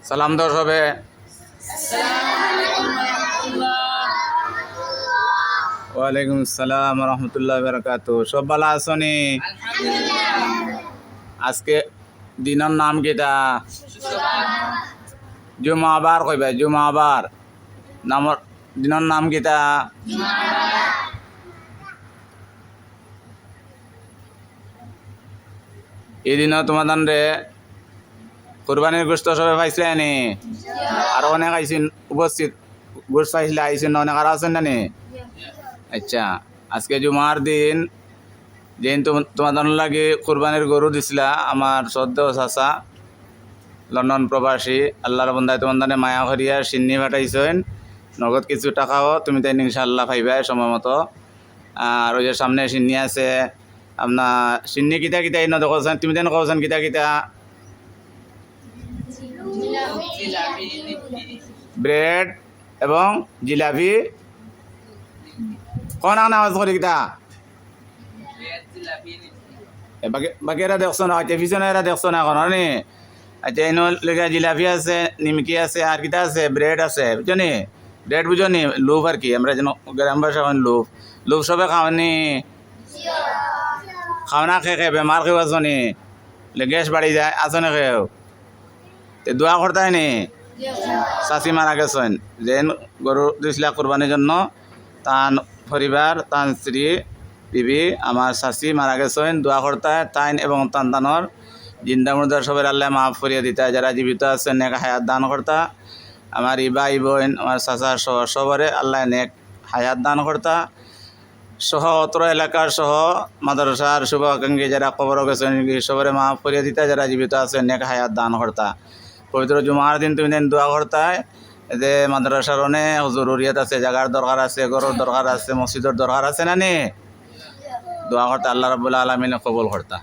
সালাম দর হবে। ওয়ালাইকুম আসসালাম রহমতুল্লাহ বারাকাত। সব ভালো আছনি? আজকে দিনের নাম কিতা? জুমাবার কইবা, জুমাবার নামর দিনের নাম কিতা? এই দিন তোমাদের রে কোরবানির গোস্ত সবাই পাইছিলে নি? আর অনেক আইসিন উপস্থিত, গোস্ত পাইছিলে আইসিন অনেক আর আছেন না নি? আচ্ছা, আজকে জুমার দিন যেদিন তোমাদের লাগে কোরবানির গরু দিছিলা আমার শ্রদ্ধেয় চাচা লন্ডন প্রবাসী, আল্লাহর বন্দায় তোমাদের মায়া করিয়া সিন্নি ফাটাইছেন, নগদ কিছু টাকাও তুমি তাই ইনশাআল্লাহ পাইবা সময় মতো। আর ওই যে সামনে সিন্নি আছে, আপনার সিন্নি কিতা কিতা ইন দেখছেন, তুমি তেন কছেন কিতা কিতা? ব্রেড এবং জিলাপি। কোন আওয়াজ করি কিতা? বাকি এরা দেখছো না? আচ্ছা, পিছনে এরা দেখছো না এখন নি? আচ্ছা, এনে লেগে জিলাপি আছে, নিমকি আছে, আর কিতা আছে? ব্রেড আছে, বুঝছো নি? ব্রেড বুঝো নি? লুফ আর কি, আমরা যেন গ্রাম ভাষা লুফ। লুফ সবে খাওয়ানি? খাও না? খেয়ে খেয়ে বেমার কেউ আছো নি? গ্যাস বাড়ি যায়, আছো না কেউ? দোয়া করতাই নি? চাচি মারা গেছেন, যেন গরু দিছিলা কোরবানির জন্য, তান পরিবার, তান স্ত্রী বিবি আমার চাচি মারা গেছেন, দোয়া করতায় তাইন এবং তান্তানর জিন্দা মুর্দার সবাই আল্লাহ মাফ করিয়া দিতা, যারা জীবিত আছেন নেক হায়াত দান করতা, আমার ইবা ইবন আমার চাচার সহ সবরে আল্লাহ নেক হায়াত দান করতা, সহ অত্র এলাকার সহ মাদ্রাসার শুভাকাঙ্ক্ষী যারা কবর গেছেন সবরে মাফ করিয়া দিতা, যারা জীবিত আছেন নেক হায়াত দান করতা। পবিত্র জুমার দিন তুমি দেন দোয়া করতায় যে মাদ্রাসার অনেক জরুরিয়াত আছে, জায়গার দরকার আছে, ঘরের দরকার আছে, মসজিদের দরকার আছে না নি? দোয়া করতে আল্লাহ রাব্বুল আলামিন কবুল করতা।